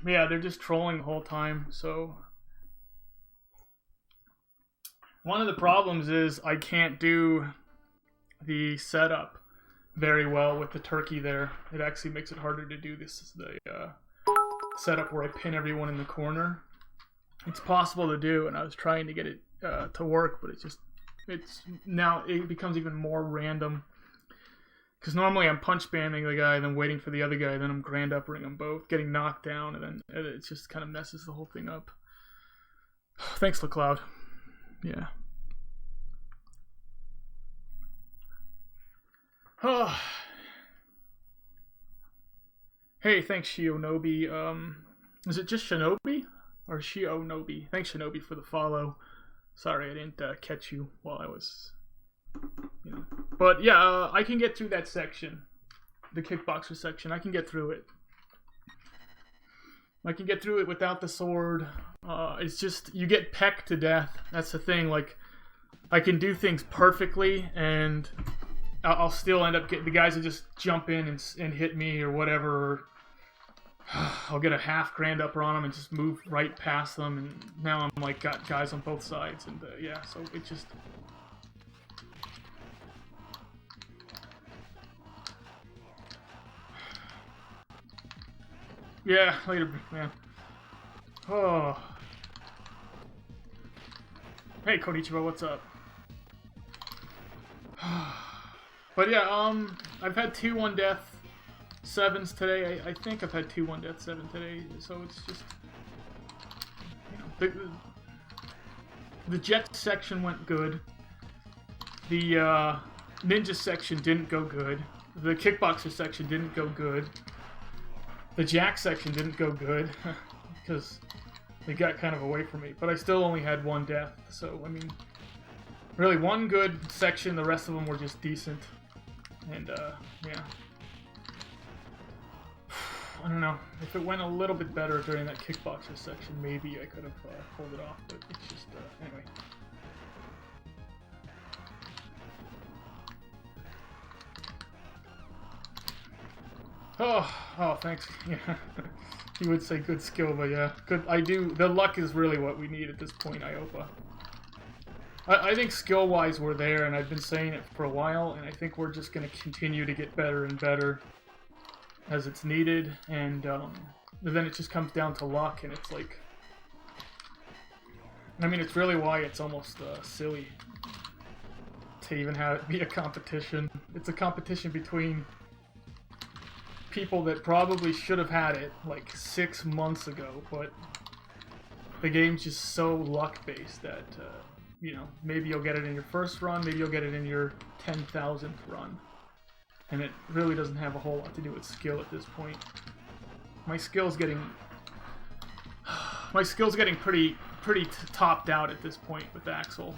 Yeah, they're just trolling the whole time. So one of the problems is I can't do the setup very well with the turkey there. It actually makes it harder to do this setup where I pin everyone in the corner. It's possible to do, and I was trying to get it to work, but it becomes even more random. Because normally I'm punch spamming the guy, then waiting for the other guy, then I'm grand uppering them both, getting knocked down, and then it just kind of messes the whole thing up. Thanks, LeCloud. Yeah. Oh. Hey, thanks, Shionobi. Is it just Shinobi? Or Shionobi? Thanks, Shinobi, for the follow. Sorry I didn't catch you while I was... But yeah, I can get through that section, the kickboxer section. I can get through it. I can get through it without the sword. It's just you get pecked to death. That's the thing. Like, I can do things perfectly, and I'll still end up getting the guys that just jump in and hit me or whatever. I'll get a half grand upper on them and just move right past them, and now I'm like got guys on both sides, and yeah, so it just. Yeah, later, man. Oh. Hey, Konichiwa, what's up? But yeah, I've had 2 1-death 7s today. I think I've had 2 1-death 7 today, so it's just... the jet section went good. The ninja section didn't go good. The kickboxer section didn't go good. The jack section didn't go good, because they got kind of away from me. But I still only had 1 death, so, I mean... Really, 1 good section, the rest of them were just decent. And, yeah. I don't know. If it went a little bit better during that kickboxer section, maybe I could have pulled it off, but it's just, anyway. Oh, thanks. Yeah. You would say good skill, but yeah. Good. The luck is really what we need at this point, Iopa. I think skill-wise we're there, and I've been saying it for a while, and I think we're just going to continue to get better and better as it's needed, and then it just comes down to luck, and it's like... I mean, it's really why it's almost silly to even have it be a competition. It's a competition between people that probably should have had it like 6 months ago, but the game's just so luck-based that, maybe you'll get it in your first run, maybe you'll get it in your 10,000th run. And it really doesn't have a whole lot to do with skill at this point. My skill's getting pretty topped out at this point with Axel.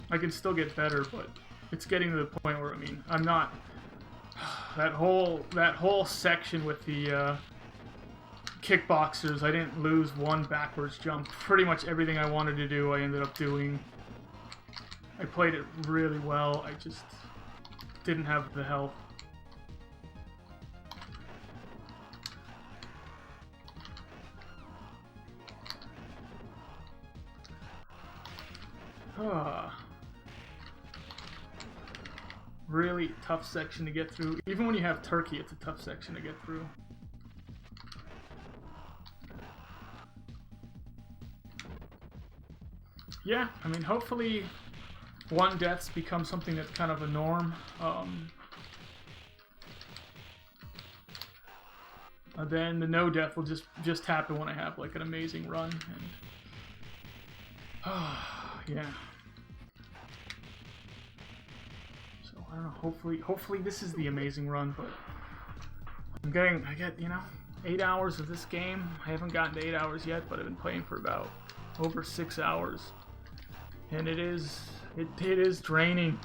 I can still get better, but it's getting to the point where, I mean, I'm not... That whole section with the kickboxers, I didn't lose 1 backwards jump. Pretty much everything I wanted to do, I ended up doing. I played it really well. I just didn't have the health. Really tough section to get through. Even when you have turkey, it's a tough section to get through. Yeah, I mean, hopefully 1 deaths become something that's kind of a norm. Then the no death will just happen when I have like an amazing run. And yeah. So I don't know. Hopefully this is the amazing run. But I get 8 hours of this game. I haven't gotten to 8 hours yet, but I've been playing for about over 6 hours. And it is draining.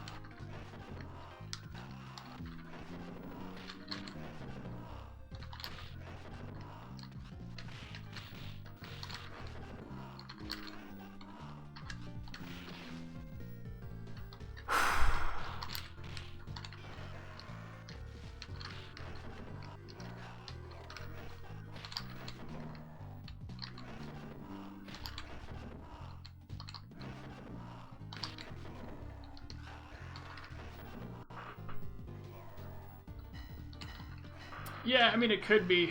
Yeah, I mean it could be.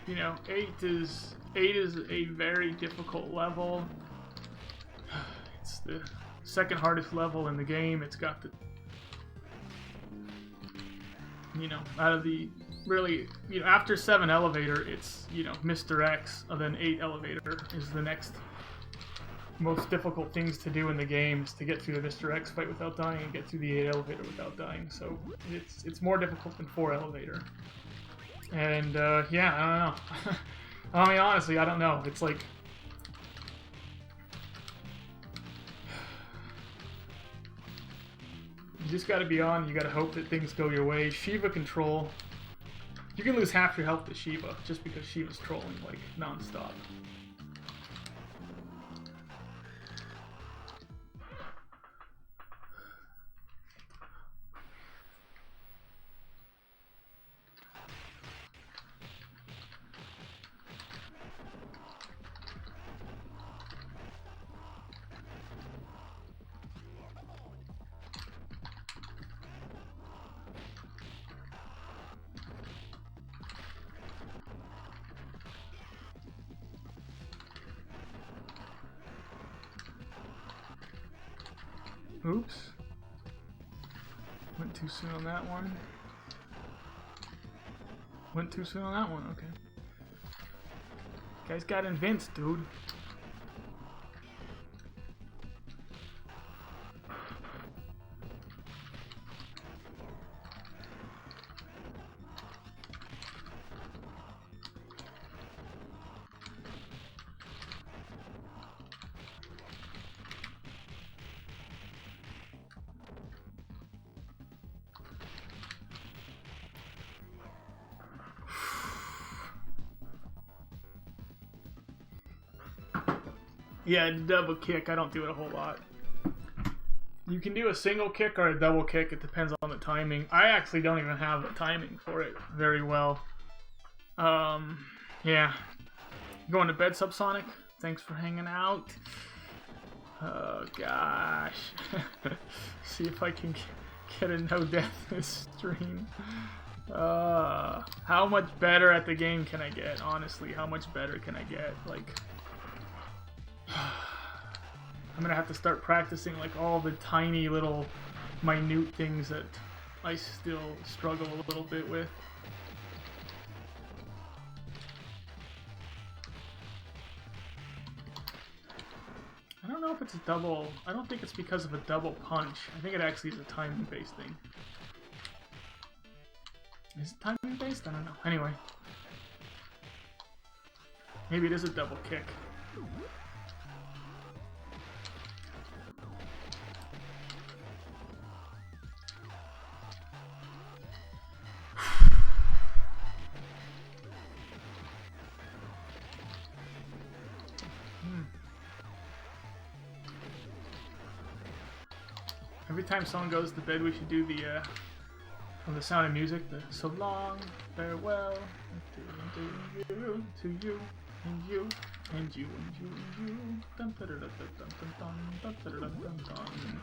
You know, 8 is a very difficult level. It's the second hardest level in the game. It's got the, you know, out of the really, you know, after 7 elevator, it's, you know, Mr. X, and then 8 elevator is the next most difficult things to do in the game, is to get through the Mr. X fight without dying and get through the 8 elevator without dying. So it's more difficult than 4 elevator. And yeah, I don't know. I mean, honestly, I don't know. It's like, you just gotta be on, you gotta hope that things go your way. Shiva control. You can lose half your health to Shiva just because Shiva's trolling, like, non-stop. Oops. Went too soon on that one. Went too soon on that one, okay. Guy's got invince, dude. Yeah, double kick, I don't do it a whole lot. You can do a single kick or a double kick, it depends on the timing. I actually don't even have the timing for it very well. Yeah. Going to bed, Subsonic? Thanks for hanging out. Oh, gosh. See if I can get a no-death this stream. How much better at the game can I get? Honestly, how much better can I get? Like, I'm gonna have to start practicing like all the tiny little minute things that I still struggle a little bit with. I don't know if it's a double. I don't think it's because of a double punch. I think it actually is a timing based thing. Is it timing based? I don't know. Anyway. Maybe it is a double kick. Every time someone goes to bed, we should do the from The Sound of Music, the so long, farewell, to you, and you, and you, and you, and you, dun dun dun dun dun dun dun dun dun dun.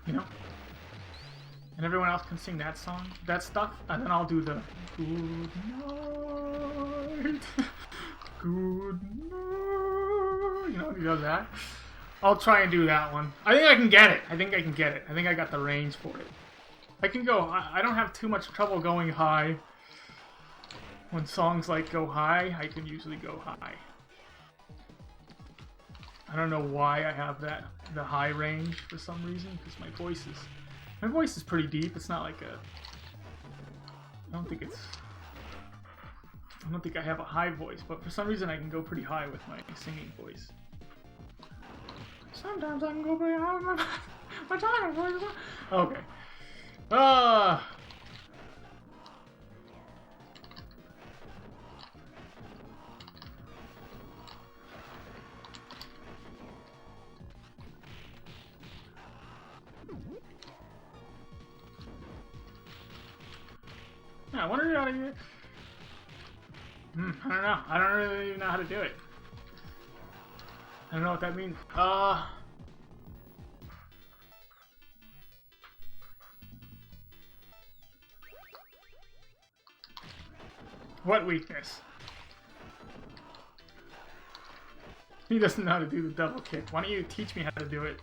You know? And everyone else can sing that song, that stuff, and then I'll do the good night, good night, you know, he does that. I'll try and do that one. I think I can get it. I think I can get it. I think I got the range for it. I can go. I don't have too much trouble going high. When songs like go high, I can usually go high. I don't know why I have the high range for some reason, because my voice is pretty deep. It's not like a. I don't think I have a high voice, but for some reason I can go pretty high with my singing voice. Sometimes I can go pretty high with my talking voice. Okay. Yeah, I wonder how to do it. I don't know. I don't really even know how to do it. I don't know what that means. What weakness? He doesn't know how to do the double kick. Why don't you teach me how to do it?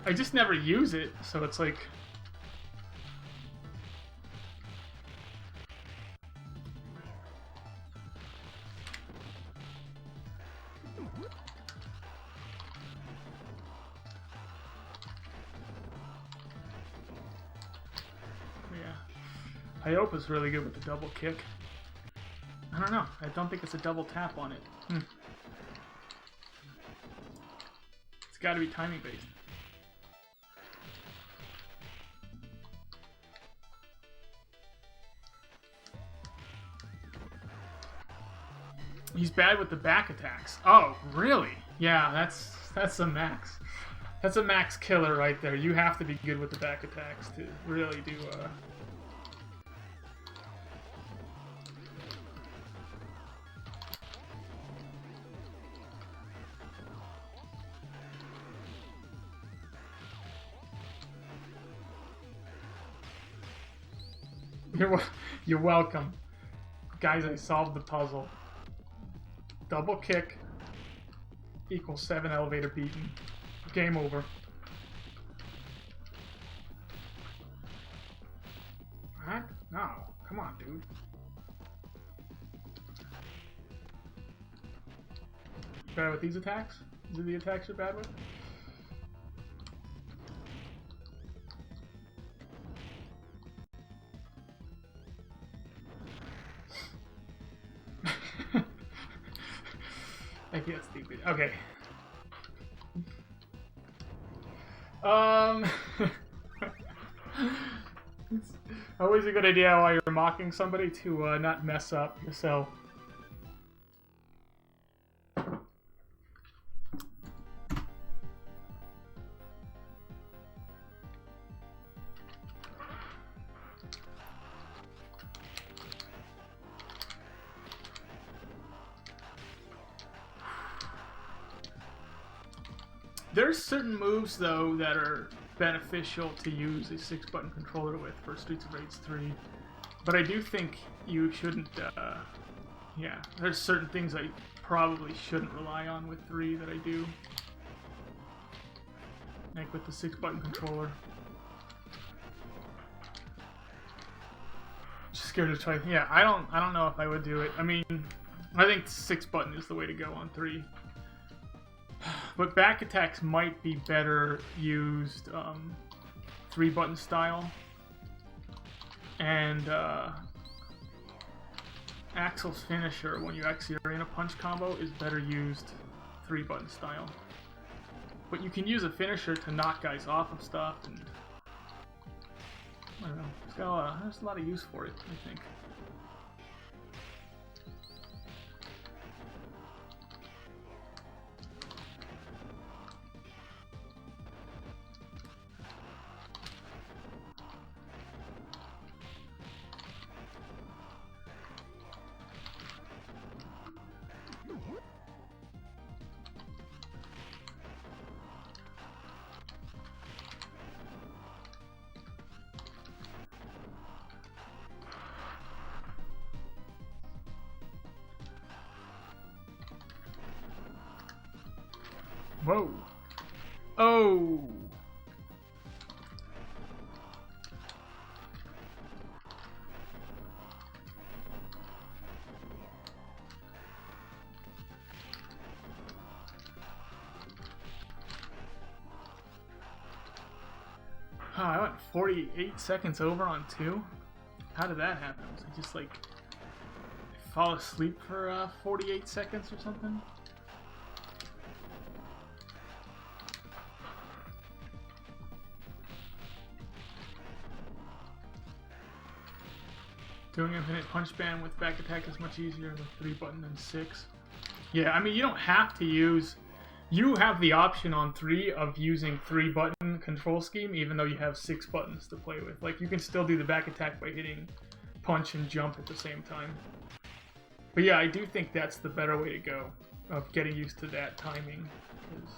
I just never use it, so it's like... Iopa's really good with the double kick. I don't know. I don't think it's a double tap on it. It's got to be timing based. He's bad with the back attacks. Oh, really? Yeah, that's a max. That's a max killer right there. You have to be good with the back attacks to really do You're welcome. Guys, I solved the puzzle. Double kick equals 7 elevator beaten. Game over. What? No. Come on, dude. Bad with these attacks? Is it the attacks you're bad with? Maybe that's stupid. Okay. It's always a good idea while you're mocking somebody to not mess up yourself. There's certain moves, though, that are beneficial to use a 6-button controller with for Streets of Rage 3. But I do think you shouldn't, yeah, there's certain things I probably shouldn't rely on with 3 that I do. Like with the 6-button controller. Just scared to try. Yeah, I don't know if I would do it. I mean, I think 6-button is the way to go on 3. But back attacks might be better used 3-button style. And Axel's finisher, when you actually are in a punch combo, is better used 3-button style. But you can use a finisher to knock guys off of stuff, and I don't know. There's a lot of use for it, I think. Whoa. Oh. I went 48 seconds over on 2. How did that happen? Was I just like fall asleep for 48 seconds or something? Doing infinite punch ban with back attack is much easier with 3-button than 6. Yeah, I mean, you don't have to use... You have the option on 3 of using 3-button control scheme, even though you have 6 buttons to play with. Like, you can still do the back attack by hitting punch and jump at the same time. But yeah, I do think that's the better way to go, of getting used to that timing. 'Cause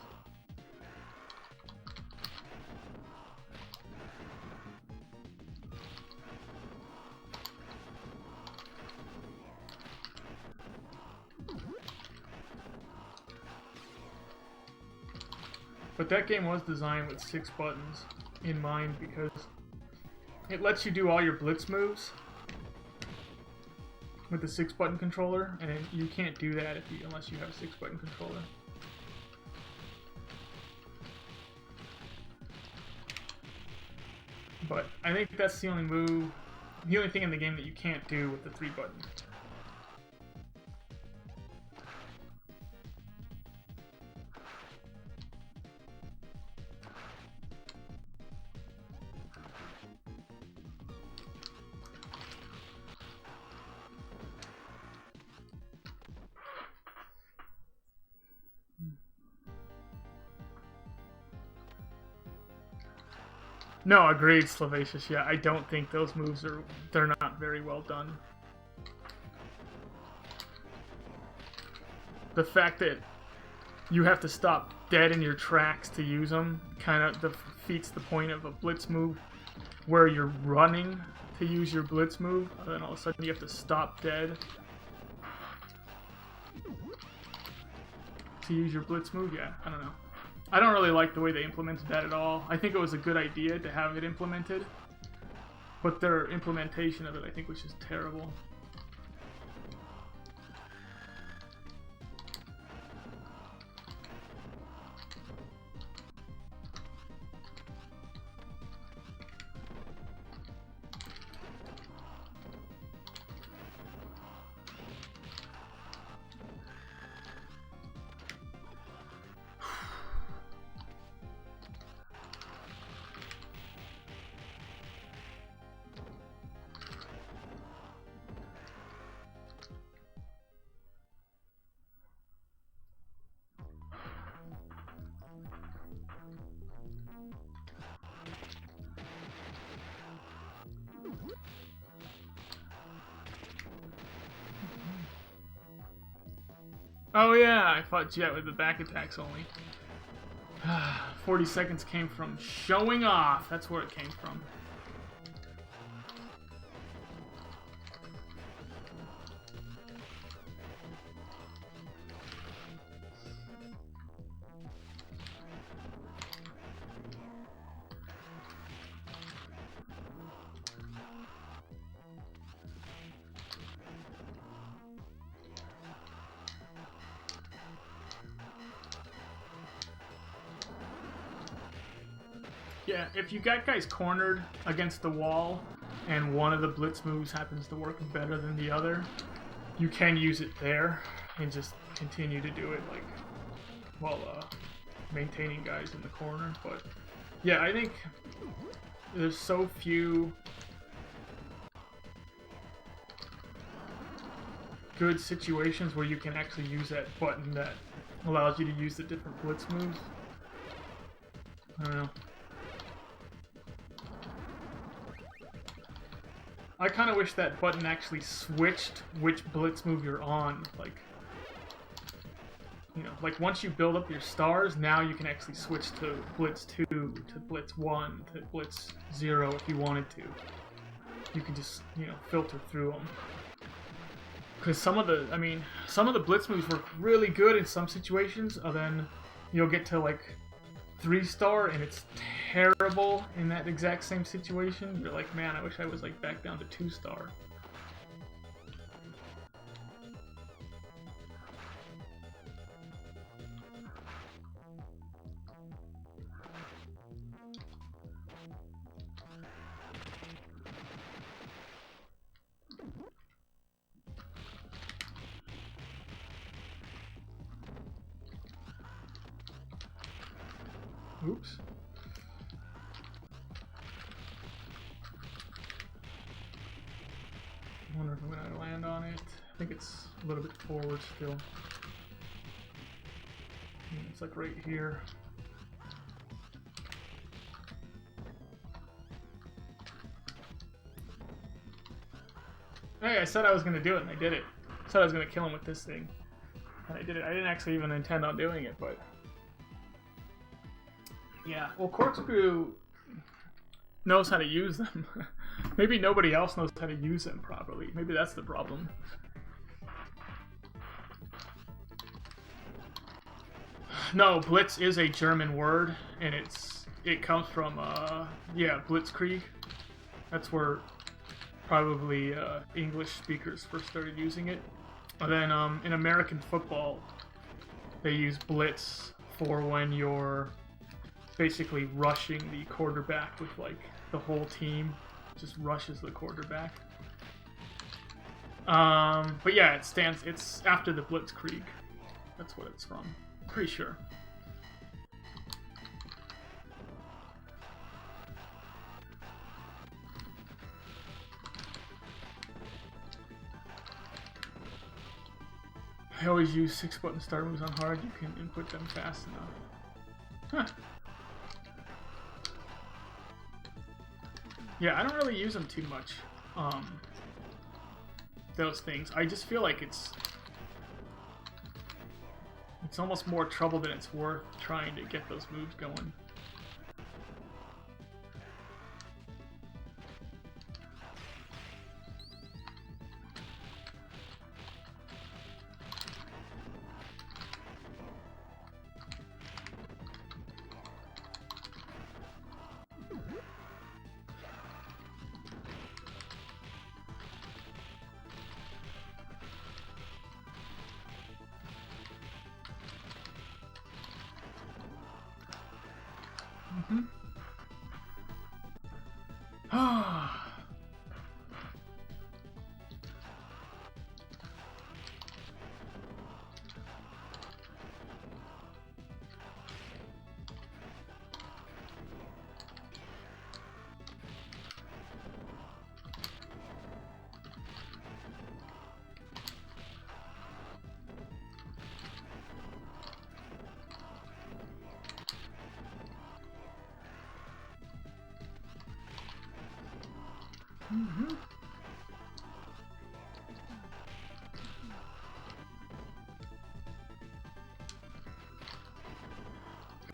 But that game was designed with 6 buttons in mind because it lets you do all your Blitz moves with the 6-button controller, and you can't do that unless you have a 6-button controller. But I think that's the only thing in the game that you can't do with the 3 buttons. No, agreed, Slavacious. Yeah, I don't think those moves they're not very well done. The fact that you have to stop dead in your tracks to use them kind of defeats the point of a Blitz move where you're running to use your Blitz move, and then all of a sudden you have to stop dead to use your Blitz move. Yeah, I don't know. I don't really like the way they implemented that at all. I think it was a good idea to have it implemented, but their implementation of it I think was just terrible. Oh yeah, I fought Jet with the back attacks only. 40 seconds came from showing off. That's where it came from. Yeah, if you got guys cornered against the wall and one of the Blitz moves happens to work better than the other, you can use it there and just continue to do it like while maintaining guys in the corner. But yeah, I think there's so few good situations where you can actually use that button that allows you to use the different Blitz moves. I don't know. I kind of wish that button actually switched which Blitz move you're on. Like, you know, like once you build up your stars, now you can actually switch to Blitz 2, to Blitz 1, to Blitz 0 if you wanted to. You can just, you know, filter through them. Because some of the Blitz moves work really good in some situations, and then you'll get to like 3-star and it's terrible in that exact same situation. You're like, man, I wish I was like back down to 2-star. Oops. I wonder if I'm going to land on it. I think it's a little bit forward still. It's like right here. Hey, I said I was going to do it and I did it. I said I was going to kill him with this thing. And I did it. I didn't actually even intend on doing it, but... yeah, well, Corkscrew knows how to use them. Maybe nobody else knows how to use them properly. Maybe that's the problem. No, Blitz is a German word, and it comes from yeah, Blitzkrieg. That's where probably English speakers first started using it. And then in American football, they use blitz for when you're basically rushing the quarterback with like the whole team just rushes the quarterback. But yeah, it's after the Blitzkrieg. That's what it's from. Pretty sure. I always use 6-button start moves on hard. You can input them fast enough. Huh. Yeah, I don't really use them too much. Those things. I just feel like it's almost more trouble than it's worth trying to get those moves going.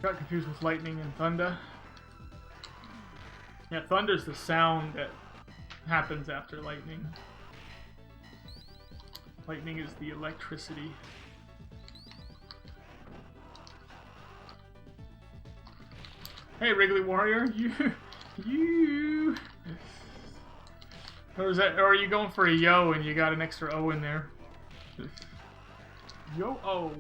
Got confused with lightning and thunder. Yeah, thunder's the sound that happens after lightning. Lightning is the electricity. Hey, Wrigley Warrior, you. Or is that? Or are you going for a yo and you got an extra O in there? Yo-oh.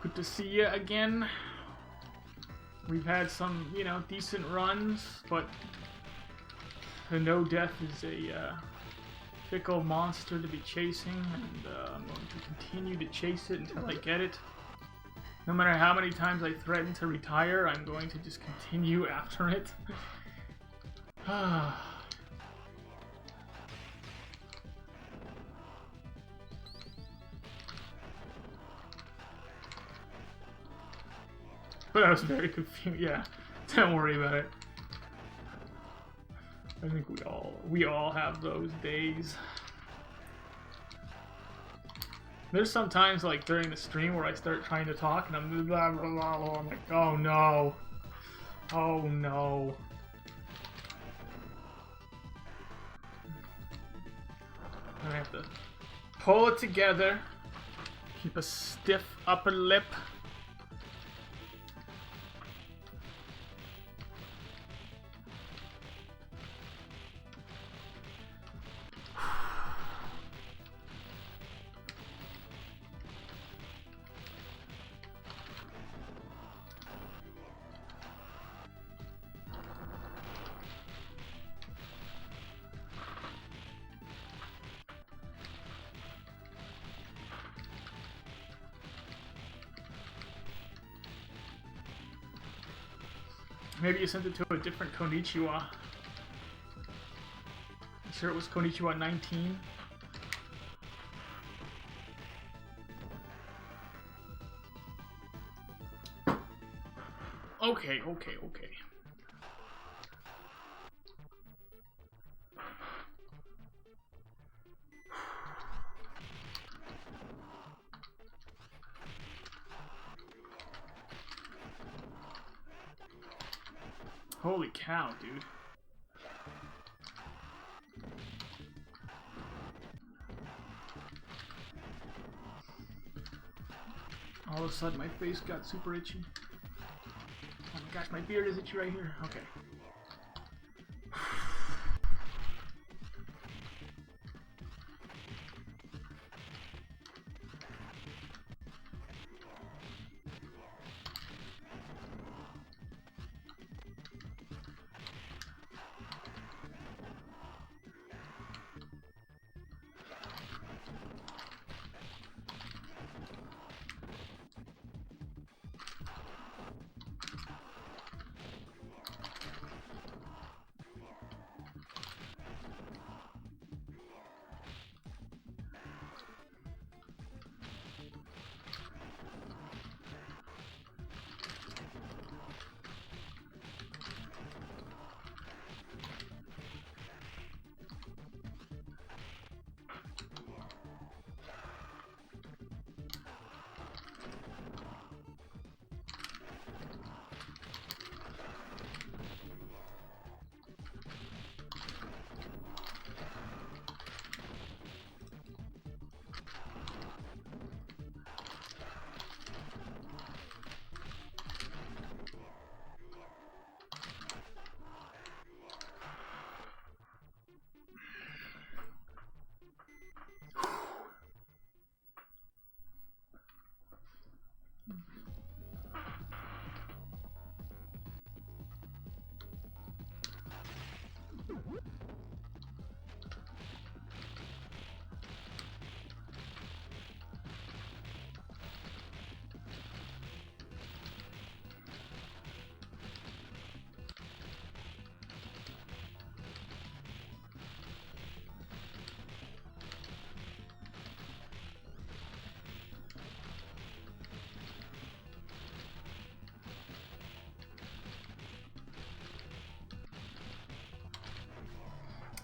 Good to see you again. We've had some, you know, decent runs, but the no death is a fickle monster to be chasing, and I'm going to continue to chase it until I get it. No matter how many times I threaten to retire, I'm going to just continue after it. But I was very confused. Yeah, don't worry about it. I think we all have those days. There's sometimes like during the stream where I start trying to talk and I'm blah, blah, blah, blah. I'm like, oh no, oh no. I have to pull it together, keep a stiff upper lip. Maybe you sent it to a different Konnichiwa. You sure it was Konnichiwa 19? Okay. Holy cow, dude. All of a sudden my face got super itchy. Oh my gosh, my beard is itchy right here. Okay.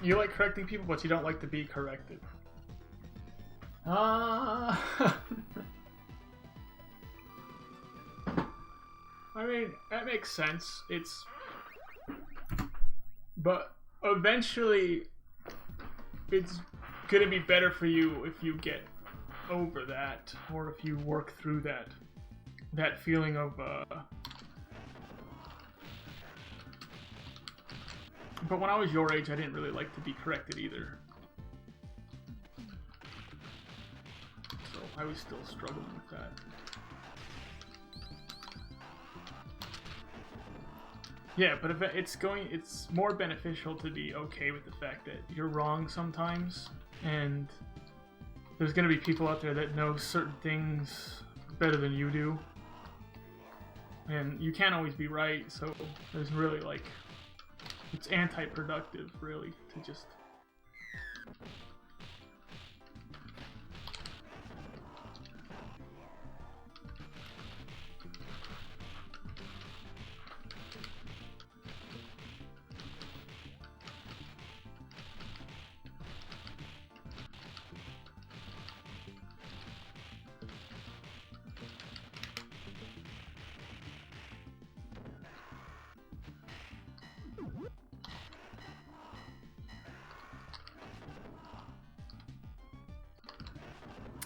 You like correcting people, but you don't like to be corrected. I mean, that makes sense. But eventually, it's gonna be better for you if you get over that, or if you work through that feeling of, But when I was your age, I didn't really like to be corrected either. So I was still struggling with that. Yeah, but if it's more beneficial to be okay with the fact that you're wrong sometimes, and there's gonna be people out there that know certain things better than you do. And you can't always be right, so there's really like... It's anti-productive, really, to just...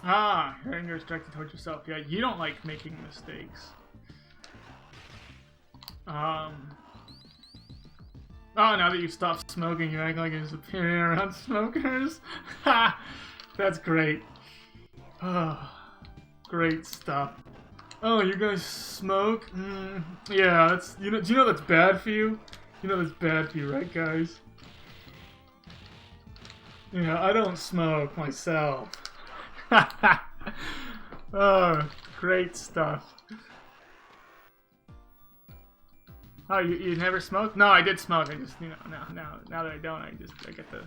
Ah, your anger is directed towards yourself. Yeah, you don't like making mistakes. Oh, now that you've stopped smoking, you act like you're superior around smokers? Ha! That's great. Oh, great stuff. Oh, you guys smoke? Yeah, that's... do you know that's bad for you? You know that's bad for you, right, guys? Yeah, I don't smoke myself. Oh, great stuff. Oh, you never smoked? No, I did smoke. I just, now that I don't, I get the...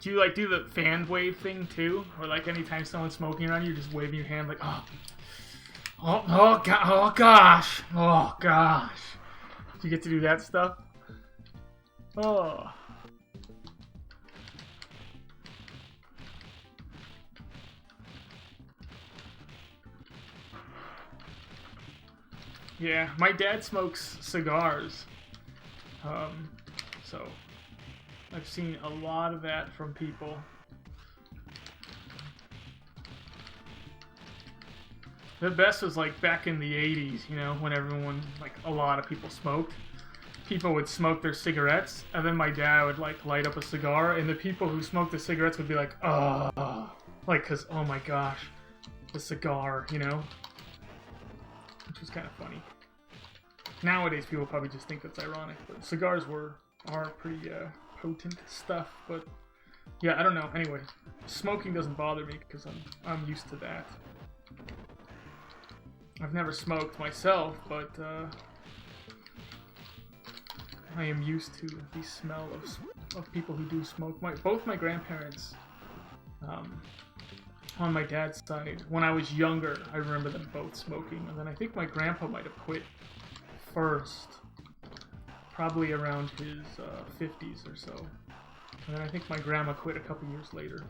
Do you, like, do the fan wave thing, too? Or, like, anytime someone's smoking around you, you're just waving your hand, like, oh, gosh. Oh, gosh. Do you get to do that stuff? Oh. Yeah, my dad smokes cigars, so I've seen a lot of that from people. The best was like back in the 80s, you know, when everyone, like a lot of people smoked. People would smoke their cigarettes, and then my dad would like light up a cigar, and the people who smoked the cigarettes would be like, oh, like, cause, oh my gosh, the cigar, you know? Which was kind of funny. Nowadays, people probably just think that's ironic, but cigars are pretty potent stuff. But yeah, I don't know. Anyway, smoking doesn't bother me because I'm used to that. I've never smoked myself, but I am used to the smell of people who do smoke. Both my grandparents, on my dad's side, when I was younger, I remember them both smoking, and then I think my grandpa might have quit first, probably around his 50s or so, and then I think my grandma quit a couple years later.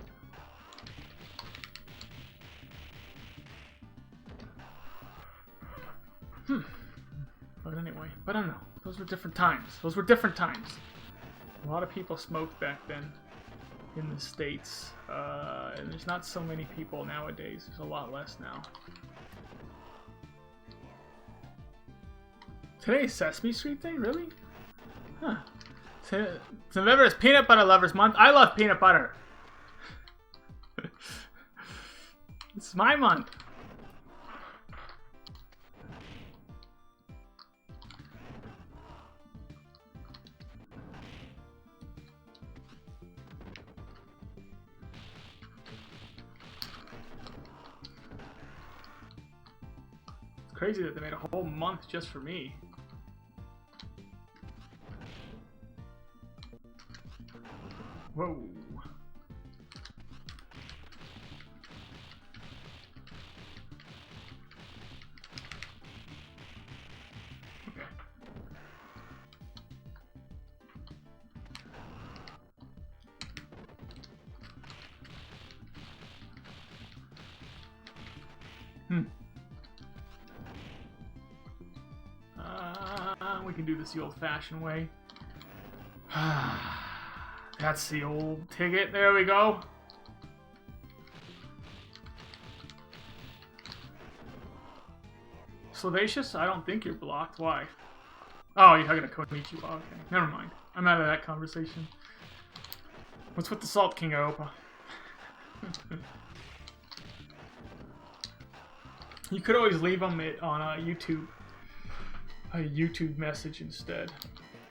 But anyway, but I don't know. Those were different times. Those were different times. A lot of people smoked back then in the States, and there's not so many people nowadays. There's a lot less now. Today's Sesame Street Day? Really? Huh. November is Peanut Butter Lovers Month. I love peanut butter. It's my month. It's crazy that they made a whole month just for me. Whoa. Okay. We can do this the old-fashioned way. That's the old ticket. There we go. Slovacious? I don't think you're blocked. Why? Oh, you're talking to Konichiwa. Okay, never mind. I'm out of that conversation. What's with the Salt King, Aopa? You could always leave them on YouTube. A YouTube message instead.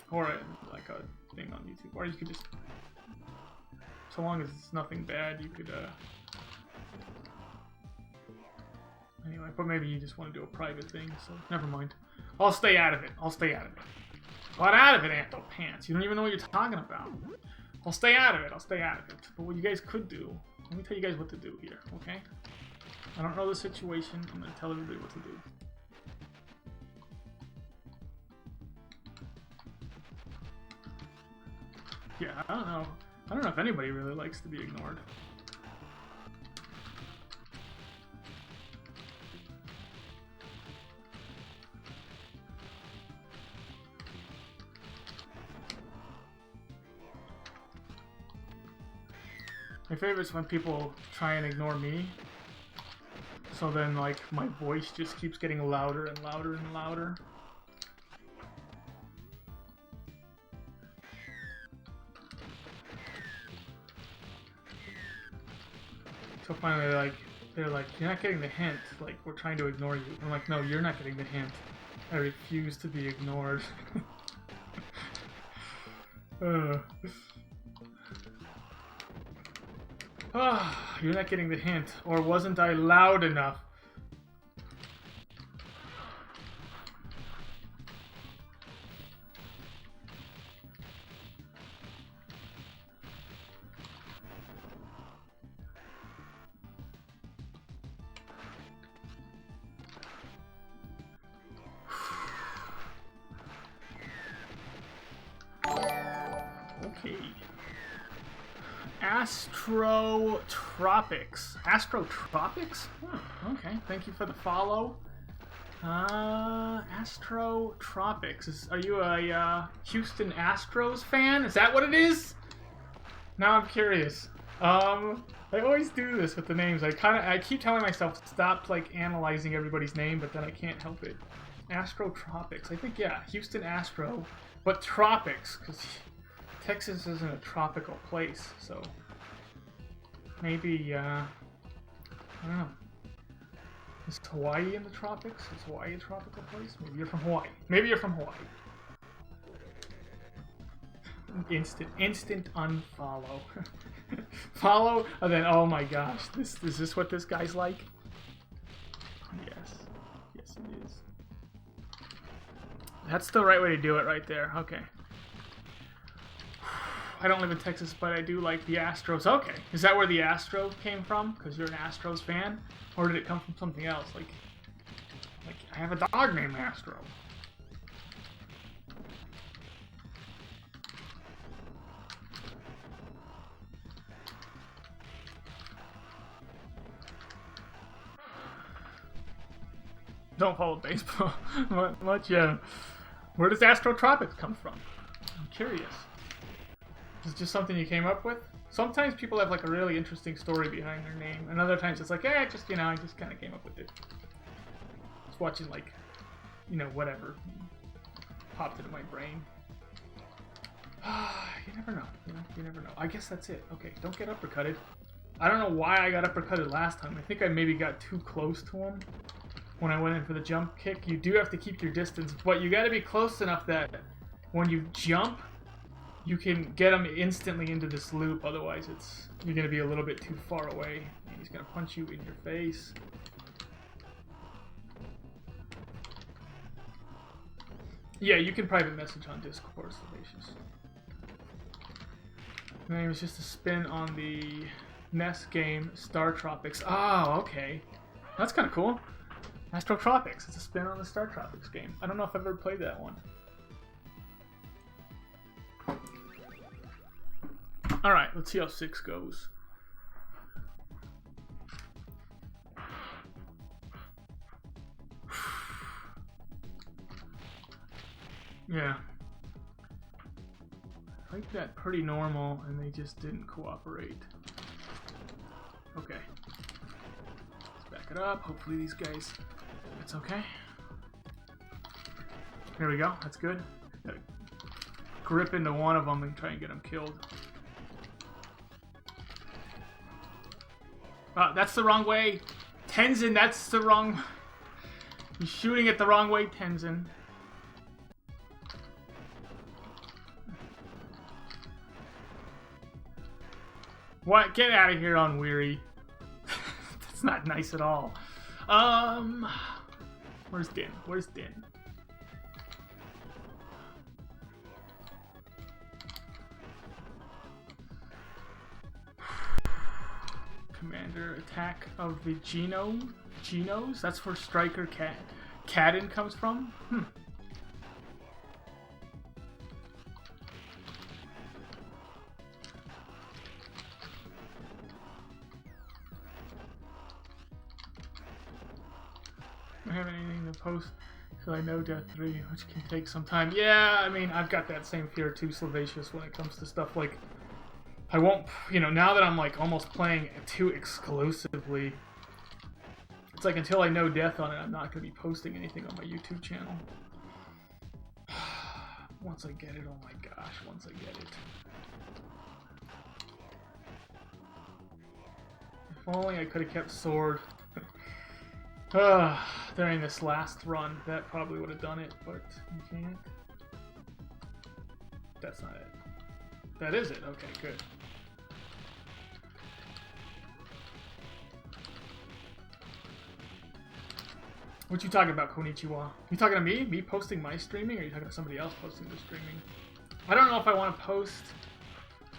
Or like a thing on YouTube. Or you could just... So long as it's nothing bad, you could, Anyway, but maybe you just want to do a private thing, so never mind. I'll stay out of it. I'll stay out of it. Get out of it, Anthopants. You don't even know what you're talking about. I'll stay out of it. I'll stay out of it. But what you guys could do, let me tell you guys what to do here, okay? I don't know the situation. I'm going to tell everybody what to do. Yeah, I don't know. I don't know if anybody really likes to be ignored. My favorite is when people try and ignore me. So then, like, my voice just keeps getting louder and louder and louder. So finally, they're like, you're not getting the hint. Like, we're trying to ignore you. I'm like, no, you're not getting the hint. I refuse to be ignored. You're not getting the hint. Or wasn't I loud enough? Astrotropics. Astrotropics? Okay, thank you for the follow. Astrotropics. Are you a Houston Astros fan? Is that what it is? Now I'm curious. I always do this with the names. I keep telling myself stop like analyzing everybody's name, but then I can't help it. Astrotropics. I think yeah, Houston Astro, but tropics because Texas isn't a tropical place, so maybe I don't know. Is Hawaii in the tropics? Is Hawaii a tropical place? Maybe you're from Hawaii. Maybe you're from Hawaii. Instant unfollow. Follow, and then oh my gosh, is this what this guy's like? Yes, yes it is. That's the right way to do it, right there. Okay. I don't live in Texas, but I do like the Astros. Okay, is that where the Astros came from? Because you're an Astros fan, or did it come from something else? Like I have a dog named Astro. Don't follow baseball much. Where does Astrotropics come from? I'm curious. Is it just something you came up with? Sometimes people have like a really interesting story behind their name, and other times it's like, I just kind of came up with it. Just watching like, whatever popped into my brain. You never know. You never know. I guess that's it. Okay, don't get uppercutted. I don't know why I got uppercutted last time. I think I maybe got too close to him. When I went in for the jump kick, you do have to keep your distance, but you got to be close enough that when you jump, you can get him instantly into this loop. Otherwise, you're going to be a little bit too far away, and he's going to punch you in your face. Yeah, you can private message on Discord, Salacious. My name is just a spin on the NES game Star Tropics. Oh, okay. That's kind of cool. Astrotropics. It's a spin on the Star Tropics game. I don't know if I've ever played that one. Alright, let's see how 6 goes. Yeah. I think that pretty normal, and they just didn't cooperate. Okay. Let's back it up. Hopefully these guys... It's okay. There we go. That's good. Gotta grip into one of them and try and get them killed. That's the wrong way. Tenzin, that's the wrong... You're shooting it the wrong way, Tenzin. What? Get out of here on Weary. That's not nice at all. Where's Din? Where's Din? Commander attack of the Genos? That's where Striker Cadden comes from? I don't have anything to post so I know Death 3, which can take some time. Yeah, I mean, I've got that same fear too, Slovacious, when it comes to stuff like... I won't, now that I'm like almost playing too exclusively, it's like until I know Death on it, I'm not going to be posting anything on my YouTube channel. Once I get it, oh my gosh, once I get it. If only I could have kept Sword. During this last run, that probably would have done it, but you can't. That's not it. That is it. Okay, good. What you talking about, Konnichiwa? You talking to me? Me posting my streaming, or are you talking to somebody else posting their streaming? I don't know if I want to post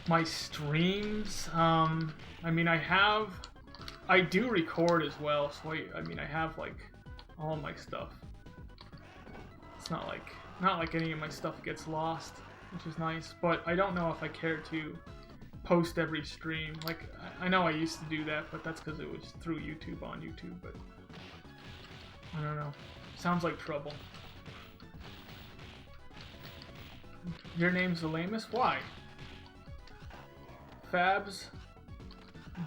my streams. I mean, I do record as well, so I mean, I have like all of my stuff. It's not like any of my stuff gets lost, which is nice. But I don't know if I care to post every stream. Like, I know I used to do that, but that's because it was through YouTube on YouTube. But I don't know. Sounds like trouble. Your name's the lamest? Why? Fabs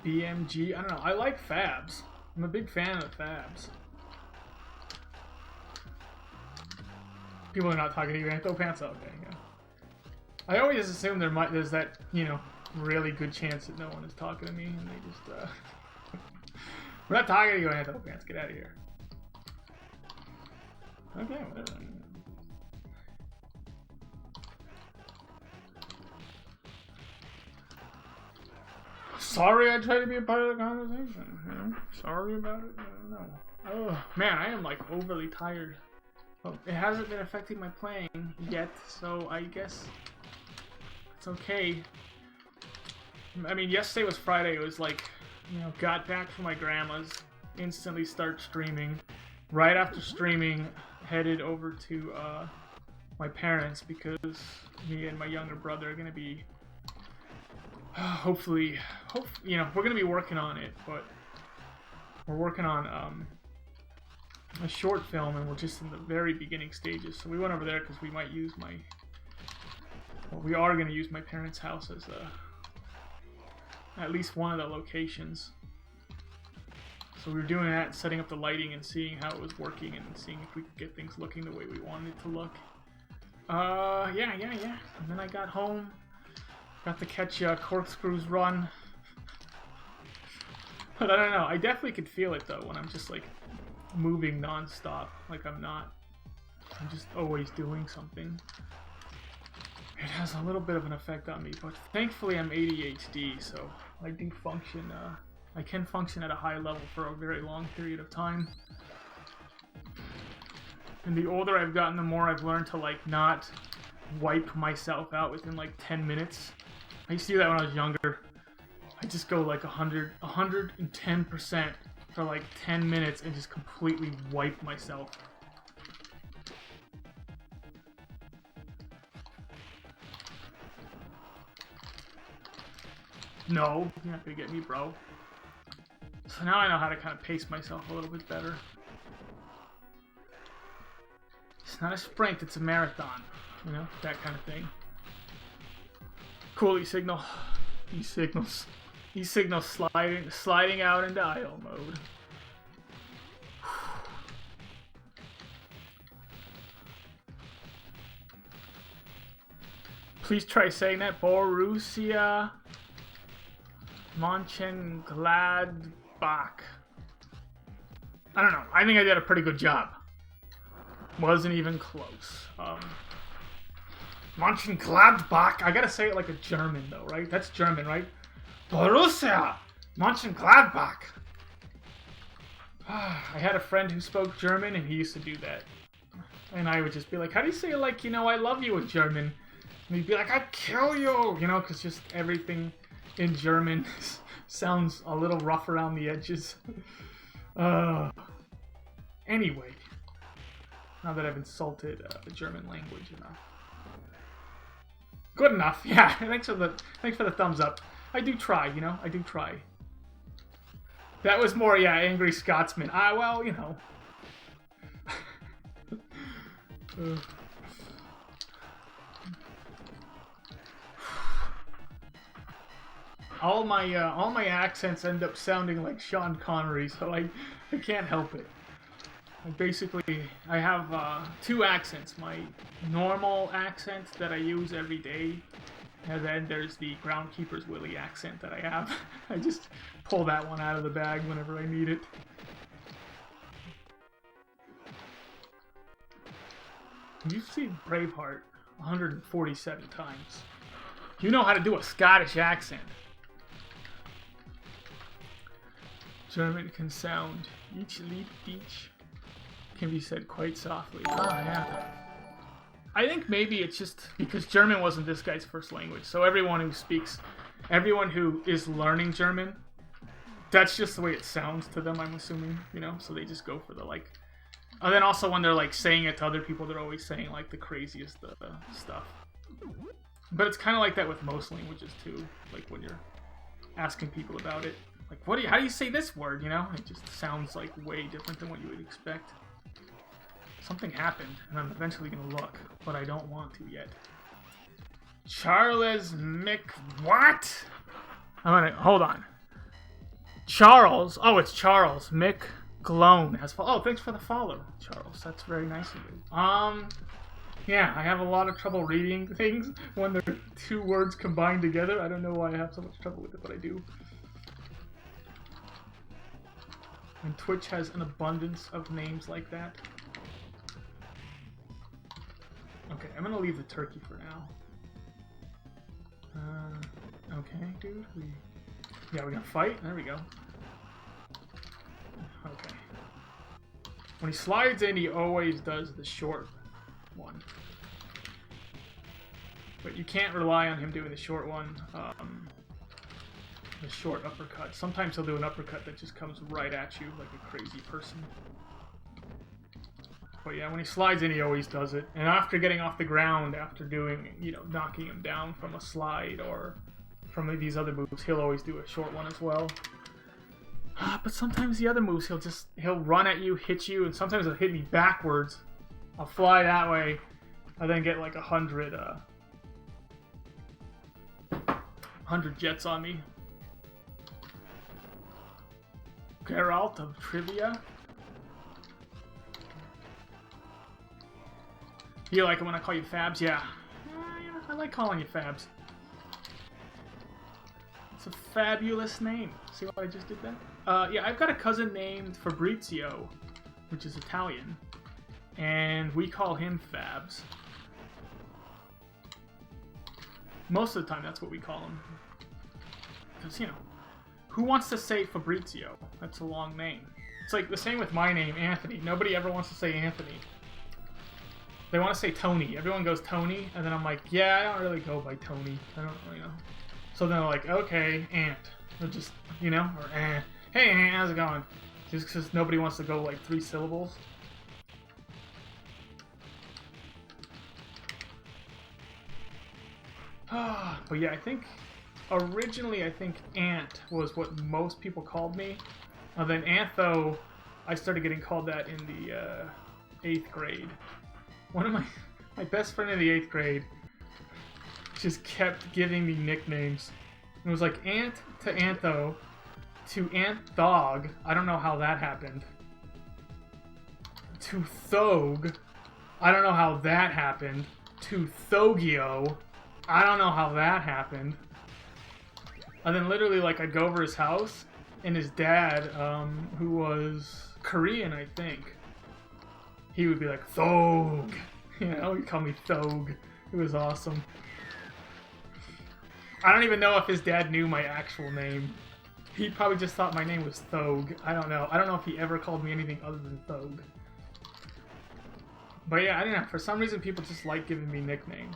BMG. I don't know. I like Fabs. I'm a big fan of Fabs. People are not talking to you, Anthopants? Okay, yeah. I always assume there's that, you know, really good chance that no one is talking to me, and they just, we're not talking to you, Anthopants. Get out of here. Okay, whatever. Sorry I tried to be a part of the conversation. You know? Sorry about it. I don't know. Oh, man, I am, like, overly tired. Well, it hasn't been affecting my playing yet, so I guess it's okay. I mean, yesterday was Friday. It was like, you know, got back from my grandma's, instantly start streaming. Right after streaming, headed over to my parents because me and my younger brother are going to be, hopefully, you know, we're going to be working on it, but we're working on a short film, and we're just in the very beginning stages. So we went over there because we might use my, well, we are going to use my parents' house as at least one of the locations. So we were doing that, setting up the lighting and seeing how it was working and seeing if we could get things looking the way we wanted it to look. Yeah. And then I got home, got to catch Corkscrew's run. But I don't know, I definitely could feel it though when I'm just like moving non-stop, like I'm just always doing something. It has a little bit of an effect on me, but thankfully I'm ADHD, so I do function, I can function at a high level for a very long period of time. And the older I've gotten, the more I've learned to like not wipe myself out within like 10 minutes. I used to do that when I was younger. I just go like 110% for like 10 minutes and just completely wipe myself. No, you're not gonna get me, bro. So now I know how to kind of pace myself a little bit better. It's not a sprint, it's a marathon. You know, that kind of thing. Cool, E-signal. E-signals. E-signal sliding out into idle mode. Please try saying that. Borussia Mönchengladbach. I don't know. I think I did a pretty good job. Wasn't even close. Mönchengladbach. I gotta say it like a German though, right? That's German, right? Borussia Mönchengladbach. I had a friend who spoke German and he used to do that. And I would just be like, how do you say like, you know, I love you in German? And he'd be like, I'd kill you! You know, because just everything in German sounds a little rough around the edges. Anyway. Now that I've insulted the German language enough. Good enough, yeah. Thanks for the thumbs up. I do try, you know. I do try. That was more, yeah, angry Scotsman. Well, you know. All my accents end up sounding like Sean Connery, so I can't help it. I have two accents. My normal accent that I use every day, and then there's the Groundkeeper's Willie accent that I have. I just pull that one out of the bag whenever I need it. You've seen Braveheart 147 times. You know how to do a Scottish accent. German can sound each leap each can be said quite softly. Oh yeah. I think maybe it's just because German wasn't this guy's first language. So everyone who is learning German, that's just the way it sounds to them, I'm assuming, you know? So they just go for the like. And then also when they're like saying it to other people, they're always saying like the craziest stuff. But it's kind of like that with most languages too. Like when you're asking people about it. Like, how do you say this word, you know? It just sounds like way different than what you would expect. Something happened, and I'm eventually going to look, but I don't want to yet. Charles What? I'm gonna, hold on. Charles. Oh, it's Charles. Mick Glone has oh, thanks for the follow, Charles. That's very nice of you. Yeah, I have a lot of trouble reading things when they're two words combined together. I don't know why I have so much trouble with it, but I do. And Twitch has an abundance of names like that. Okay, I'm gonna leave the turkey for now. Okay, dude. Yeah, we're gonna fight? There we go. Okay. When he slides in, he always does the short one. But you can't rely on him doing the short one. The short uppercut. Sometimes he'll do an uppercut that just comes right at you like a crazy person. But yeah, when he slides in, he always does it. And after getting off the ground, after doing, you know, knocking him down from a slide or from these other moves, he'll always do a short one as well. But sometimes the other moves, he'll run at you, hit you, and sometimes he'll hit me backwards. I'll fly that way, and then get like 100 jets on me. Geralt of Trivia. You like it when I call you Fabs? Yeah. Yeah, I like calling you Fabs. It's a fabulous name. See what I just did there? Yeah, I've got a cousin named Fabrizio, which is Italian. And we call him Fabs. Most of the time, that's what we call him. Because, you know, who wants to say Fabrizio? That's a long name. It's like the same with my name, Anthony. Nobody ever wants to say Anthony. They want to say Tony. Everyone goes Tony, and then I'm like, yeah, I don't really go by Tony. I don't really know. So then they're like, okay, Ant. Or just, you know, or hey, Ant, how's it going? Just because nobody wants to go like 3 syllables. But yeah, I think originally Ant was what most people called me. Then Antho, I started getting called that in the 8th grade. One of my best friend in the 8th grade just kept giving me nicknames. It was like Ant to Antho to Anthog. I don't know how that happened. To Thog. I don't know how that happened. To Thogio. I don't know how that happened. And then literally, like, I'd go over his house, and his dad, who was Korean, I think, he would be like, Thog! You know, he'd call me Thog. It was awesome. I don't even know if his dad knew my actual name. He probably just thought my name was Thog. I don't know. I don't know if he ever called me anything other than Thog. But yeah, I don't know. For some reason, people just like giving me nicknames.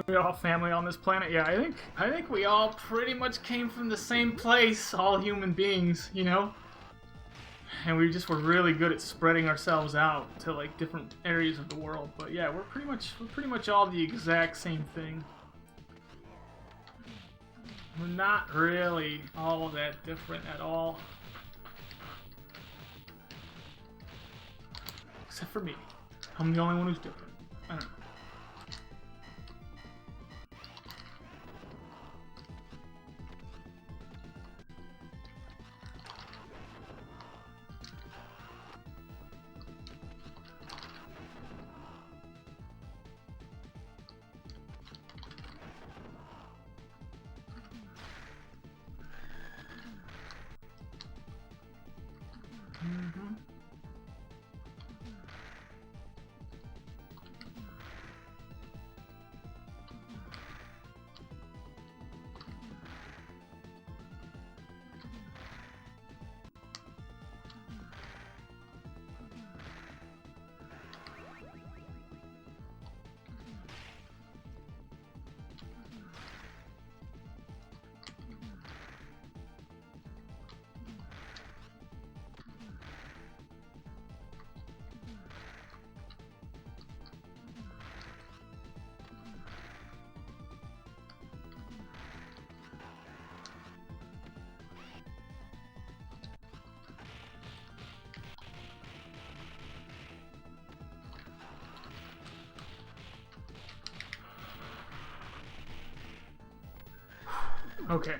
We're all family on this planet. Yeah, I think we all pretty much came from the same place, all human beings, you know? And we just were really good at spreading ourselves out to like different areas of the world. But yeah, we're pretty much all the exact same thing. We're not really all that different at all. Except for me. I'm the only one who's different. I don't know. Okay.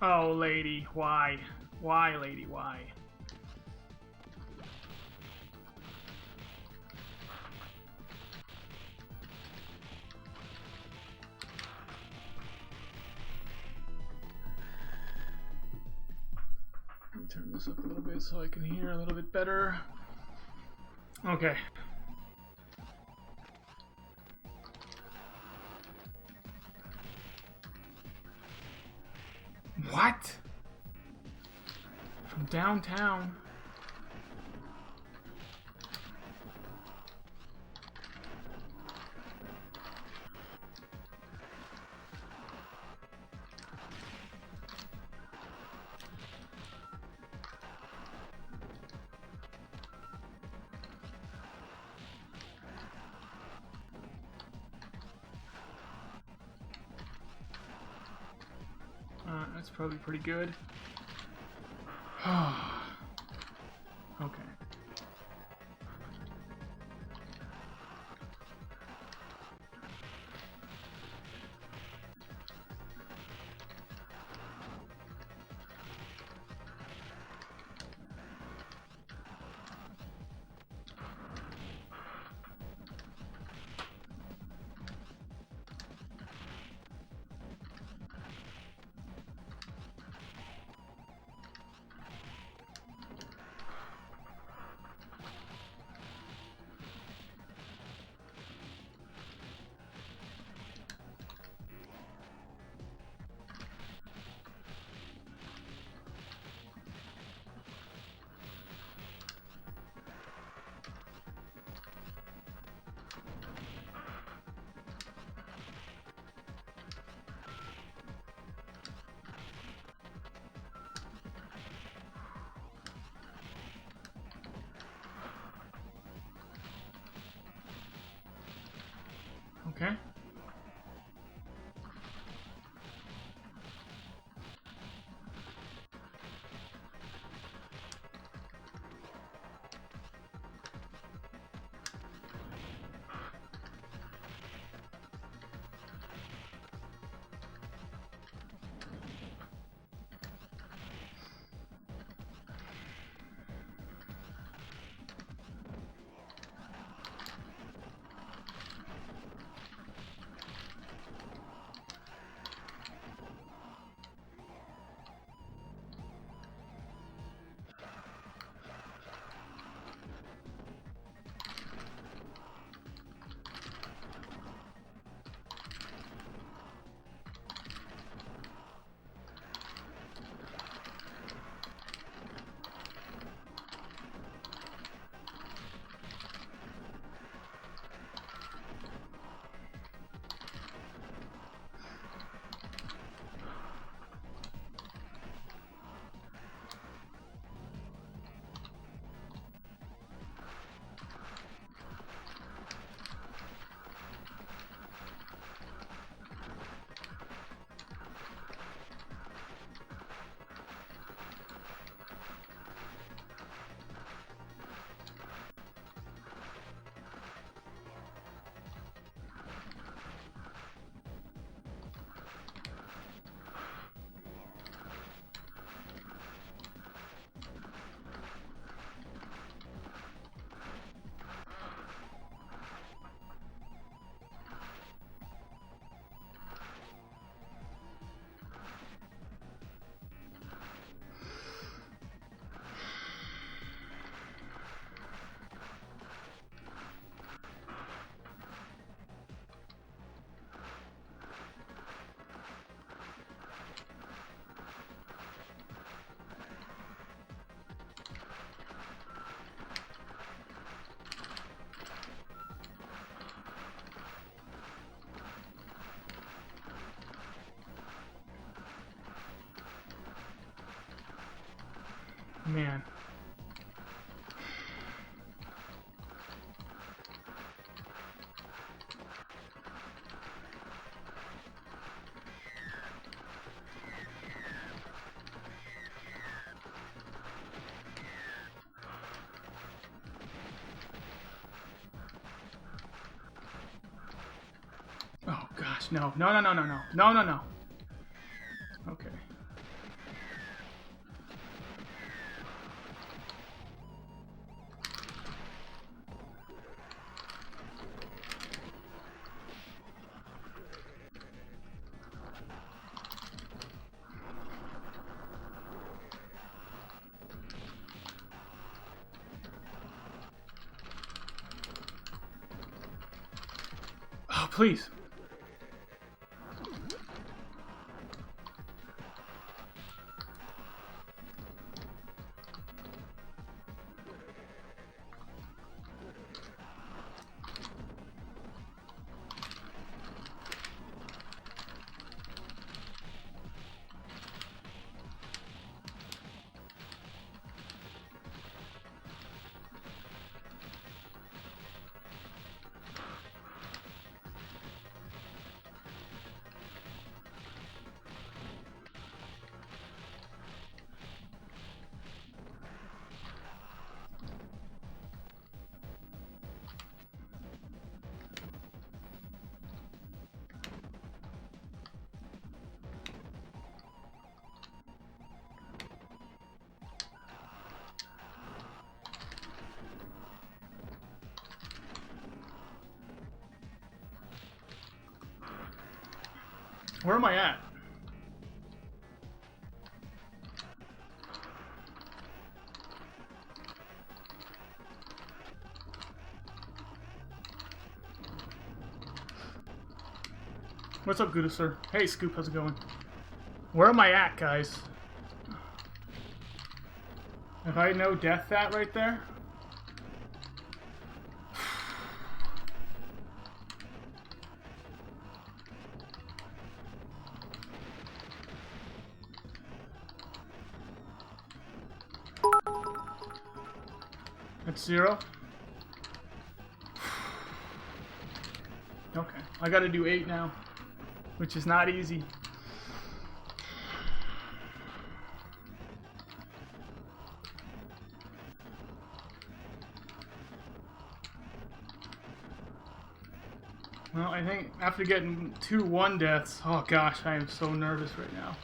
Oh, lady, why? Why, lady, why? Let me turn this up a little bit so I can hear a little bit better. Okay. What? From downtown? That's probably pretty good. Okay. Okay. Man. Oh gosh, no. No, no, no, no, no. No, no, no. Okay. Oh, please. Where am I at? What's up, Gouda sir? Hey, Scoop, how's it going? Where am I at, guys? If I know death that right there? That's 0. Okay, I gotta do 8 now, which is not easy. Well, I think after getting 2 1 deaths, oh gosh, I am so nervous right now.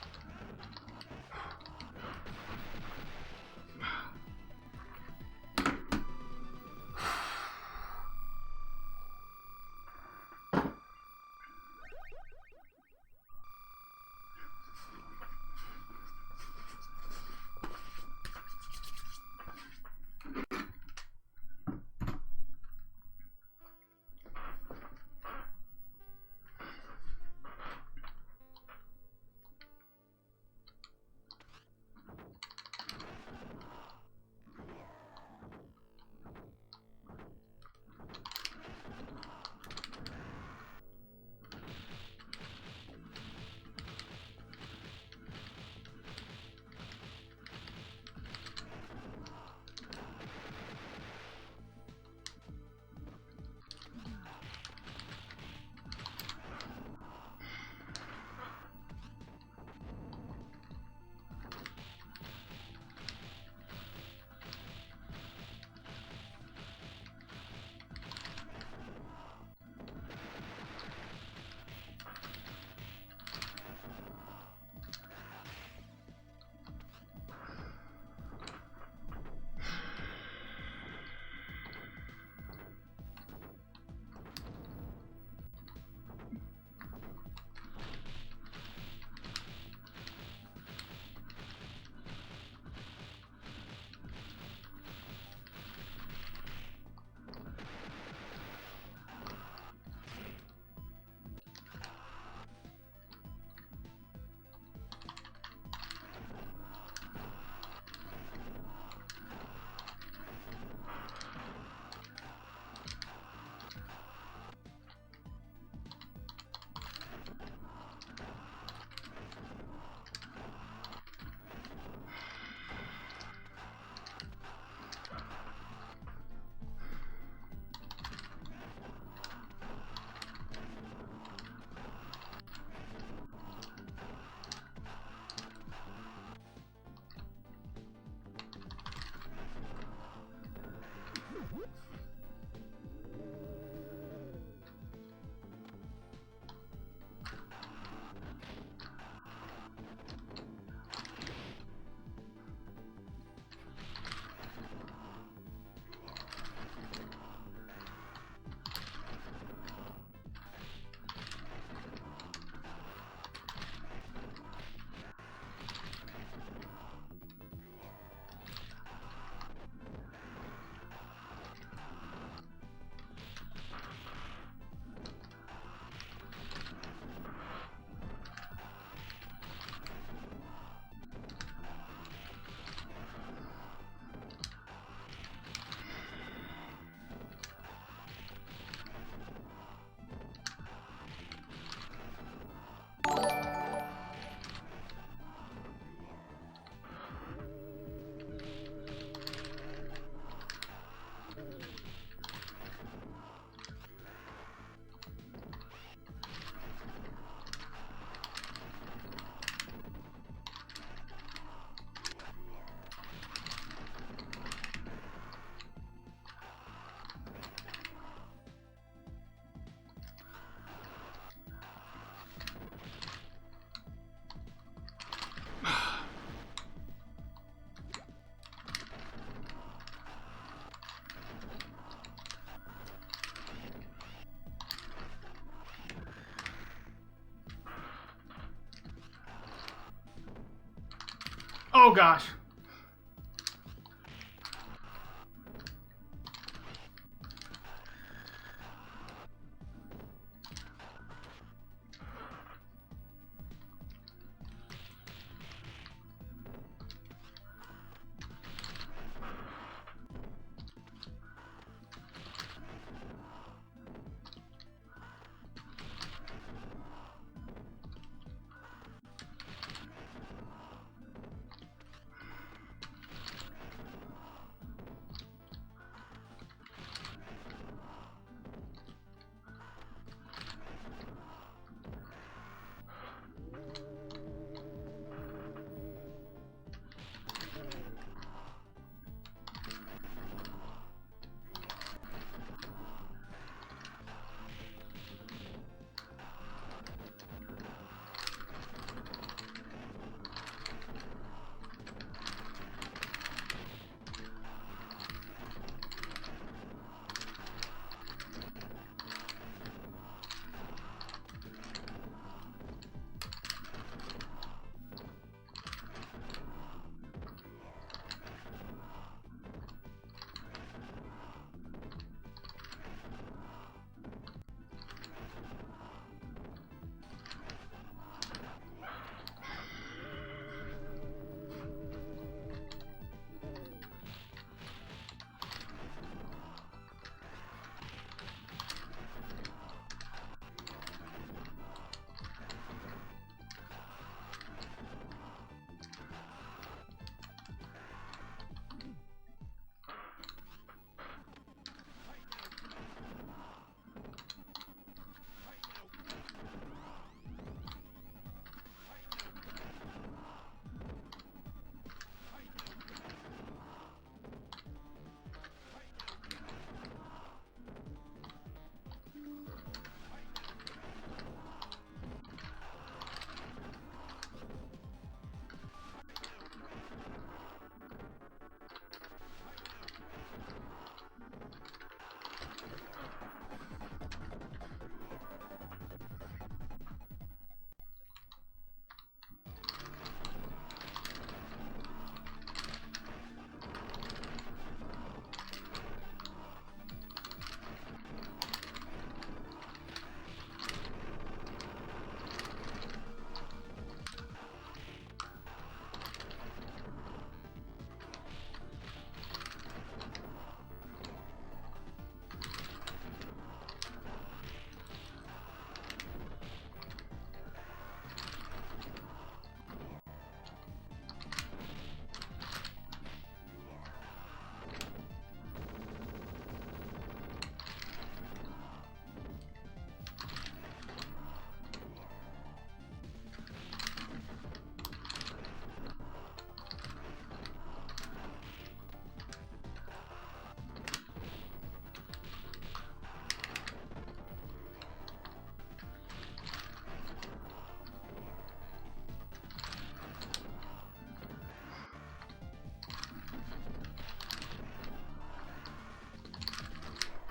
Oh gosh.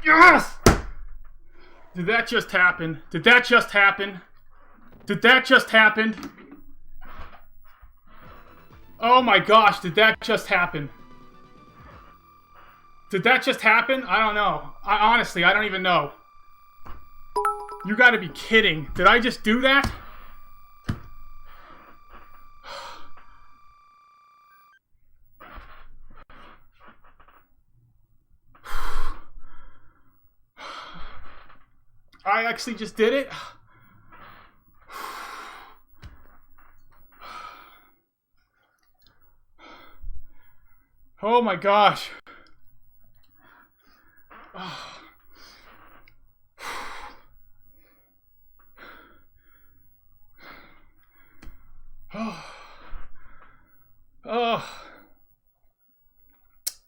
Yes! Did that just happen? Did that just happen? Did that just happen? Oh my gosh, did that just happen? Did that just happen? I don't know. Honestly, I don't even know. You gotta be kidding. Did I just do that? I actually just did it? Oh my gosh.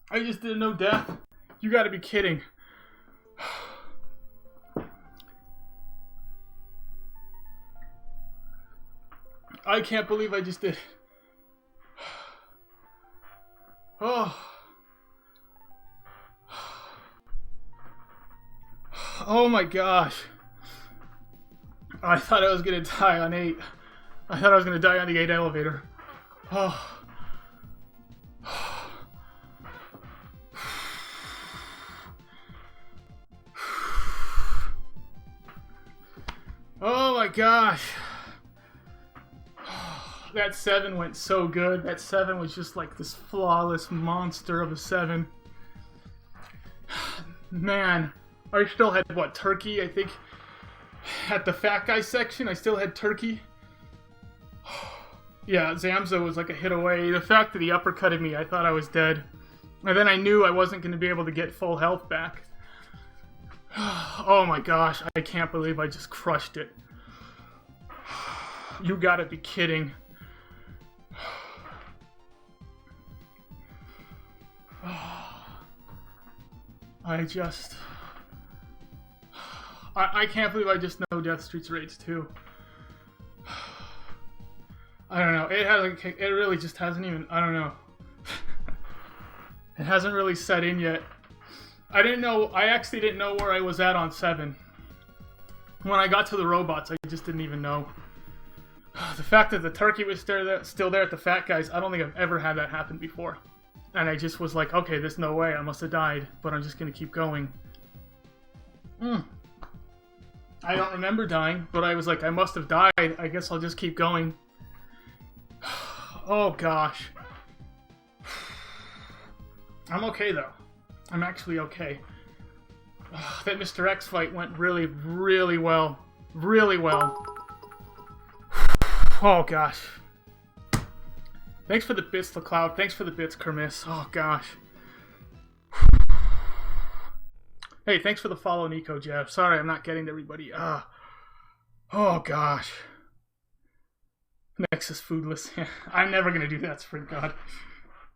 I just did a no death. You gotta be kidding. I can't believe I just did. Oh my gosh. I thought I was gonna die on 8. I thought I was gonna die on the 8 elevator. my gosh. That 7 went so good. That 7 was just like this flawless monster of a 7. Man, I still had, what, turkey? I think at the fat guy section, I still had turkey. Yeah, Zamza was like a hit away. The fact that he uppercutted me, I thought I was dead. And then I knew I wasn't going to be able to get full health back. Oh my gosh, I can't believe I just crushed it. You gotta be kidding. I can't believe I just know Death Streets Rage 2. I don't know. It really just hasn't even, I don't know. It hasn't really set in yet. I actually didn't know where I was at on 7. When I got to the robots, I just didn't even know. The fact that the turkey was still there at the fat guys, I don't think I've ever had that happen before. And I just was like, okay, there's no way, I must have died, but I'm just going to keep going. I don't remember dying, but I was like, I must have died, I guess I'll just keep going. Oh gosh. I'm okay though. I'm actually okay. That Mr. X fight went really, really well. Really well. Oh gosh. Thanks for the bits, LeCloud. Thanks for the bits, Kermis. Oh gosh. Hey, thanks for the follow, Nico Jeff. Sorry, I'm not getting to everybody. Oh gosh. Nexus foodless. I'm never gonna do that, Sprint God.